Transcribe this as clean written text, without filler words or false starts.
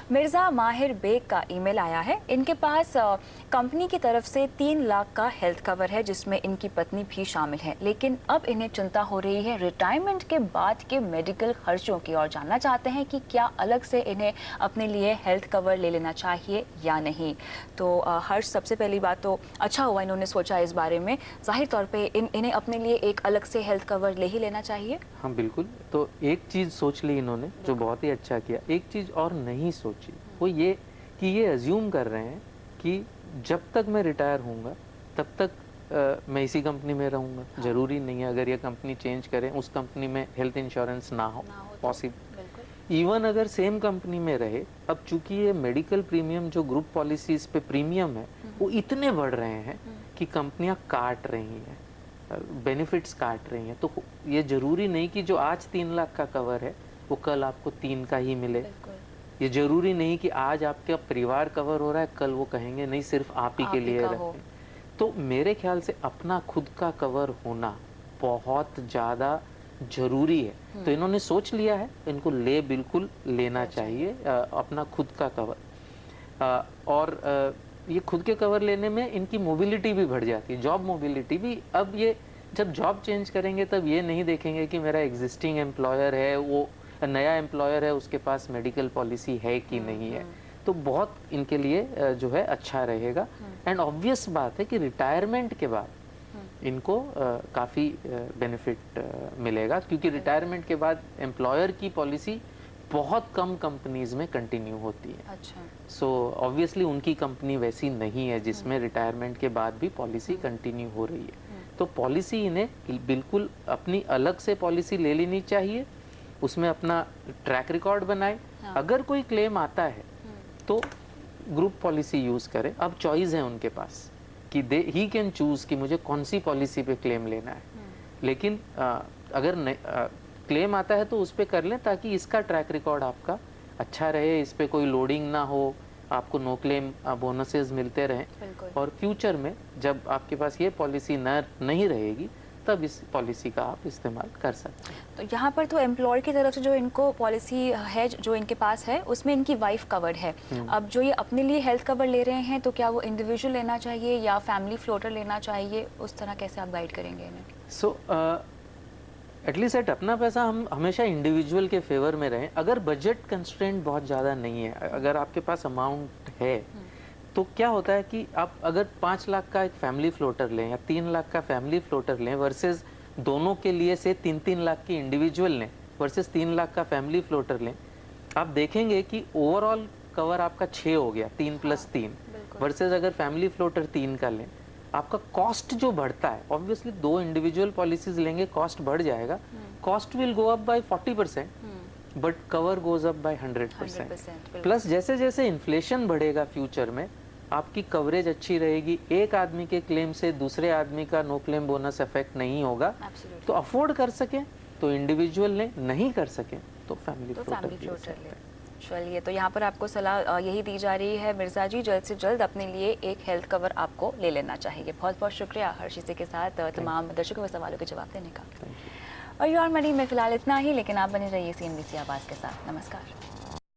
मिर्ज़ा माहिर बेग का ईमेल आया है। इनके पास कंपनी की तरफ से 3 लाख का हेल्थ कवर है जिसमें इनकी पत्नी भी शामिल है, लेकिन अब इन्हें चिंता हो रही है रिटायरमेंट के बाद के मेडिकल खर्चों की और जानना चाहते हैं कि क्या अलग से इन्हें अपने लिए हेल्थ कवर ले लेना चाहिए या नहीं। तो हर्ष, सबसे पहली बात तो अच्छा हुआ इन्होंने सोचा इस बारे में। जाहिर तौर पे इन्हें अपने लिए एक अलग से हेल्थ कवर ले ही लेना चाहिए। हाँ बिल्कुल, तो एक चीज़ सोच ली इन्होंने जो बहुत ही अच्छा किया। एक चीज़ और नहीं सोची, वो ये कि ये अज्यूम कर रहे हैं कि जब तक मैं रिटायर होऊंगा तब तक मैं इसी कंपनी में रहूंगा। हाँ। ज़रूरी नहीं है, अगर ये कंपनी चेंज करें उस कंपनी में हेल्थ इंश्योरेंस ना हो पॉसिबल। इवन अगर सेम कंपनी में रहे, अब चूंकि ये मेडिकल प्रीमियम जो ग्रुप पॉलिसीज पे प्रीमियम है वो इतने बढ़ रहे हैं कि कंपनियां काट रही हैं, बेनिफिट्स काट रही हैं। तो ये ज़रूरी नहीं कि जो आज 3 लाख का कवर है वो कल आपको 3 का ही मिले। ये ज़रूरी नहीं कि आज आपका परिवार कवर हो रहा है कल वो कहेंगे नहीं सिर्फ आप ही के लिए रखें। तो मेरे ख्याल से अपना खुद का कवर होना बहुत ज़्यादा ज़रूरी है। तो इन्होंने सोच लिया है, इनको बिल्कुल लेना चाहिए अपना खुद का कवर। और ये खुद के कवर लेने में इनकी मोबिलिटी भी बढ़ जाती है, जॉब मोबिलिटी भी। अब ये जब जॉब चेंज करेंगे तब ये नहीं देखेंगे कि मेरा एग्जिस्टिंग एम्प्लॉयर है, वो नया एम्प्लॉयर है, उसके पास मेडिकल पॉलिसी है कि नहीं है। तो बहुत इनके लिए जो है अच्छा रहेगा। एंड ऑब्वियस बात है कि रिटायरमेंट के बाद इनको काफ़ी बेनिफिट मिलेगा, क्योंकि रिटायरमेंट के बाद एम्प्लॉयर की पॉलिसी बहुत कम कंपनीज में कंटिन्यू होती है। अच्छा। सो ऑब्वियसली उनकी कंपनी वैसी नहीं है जिसमें रिटायरमेंट के बाद भी पॉलिसी कंटिन्यू हो रही है। तो पॉलिसी इन्हें बिल्कुल अपनी अलग से पॉलिसी ले लेनी चाहिए, उसमें अपना ट्रैक रिकॉर्ड बनाए। हाँ। अगर कोई क्लेम आता है तो ग्रुप पॉलिसी यूज करे। अब चॉइस है उनके पास कि ही कैन चूज कि मुझे कौन सी पॉलिसी पे क्लेम लेना है। लेकिन अगर क्लेम आता है तो उस पर कर लें, ताकि इसका ट्रैक रिकॉर्ड आपका अच्छा रहे, इस पर कोई लोडिंग ना हो, आपको नो क्लेम बोनसेस मिलते रहें। और फ्यूचर में जब आपके पास ये पॉलिसी नहीं रहेगी तब इस पॉलिसी का आप इस्तेमाल कर सकते हैं। तो यहाँ पर तो एम्प्लॉयर की तरफ से जो इनको पॉलिसी है जो इनके पास है उसमें इनकी वाइफ कवर्ड है। अब जो ये अपने लिए हेल्थ कवर ले रहे हैं तो क्या वो इंडिविजुअल लेना चाहिए या फैमिली फ्लोटर लेना चाहिए, उस तरह कैसे आप गाइड करेंगे इन्हें? एटलीस्ट एट अपना पैसा हम हमेशा इंडिविजुअल के फेवर में रहें। अगर बजट कंस्ट्रेंट बहुत ज़्यादा नहीं है, अगर आपके पास अमाउंट है तो क्या होता है कि आप अगर 5 लाख का एक फैमिली फ्लोटर लें या 3 लाख का फैमिली फ्लोटर लें वर्सेस दोनों के लिए से 3-3 लाख की इंडिविजुअल लें वर्सेस 3 लाख का फैमिली फ्लोटर लें, आप देखेंगे कि ओवरऑल कवर आपका 6 हो गया, 3 + 3 वर्सेस अगर फैमिली फ्लोटर 3 का लें, आपका कॉस्ट जो बढ़ता है, ऑब्वियसली 2 इंडिविजुअल पॉलिसीज लेंगे कॉस्ट बढ़ जाएगा, cost will go up by 40% but cover goes up by 100%। Plus जैसे जैसे इन्फ्लेशन बढ़ेगा फ्यूचर में आपकी कवरेज अच्छी रहेगी। एक आदमी के क्लेम से दूसरे आदमी का नो क्लेम बोनस इफेक्ट नहीं होगा। तो अफोर्ड कर सकें तो इंडिविजुअल लें, नहीं कर सकें तो फैमिली फ्लोटर लें। चलिए, तो यहाँ पर आपको सलाह यही दी जा रही है मिर्ज़ा जी, जल्द से जल्द अपने लिए एक हेल्थ कवर आपको ले लेना चाहिए। बहुत बहुत शुक्रिया हर्ष इसी के साथ तमाम दर्शकों के सवालों के जवाब देने का। और योर मनी में फिलहाल इतना ही, लेकिन आप बने रहिए CNBC आवाज़ के साथ। नमस्कार।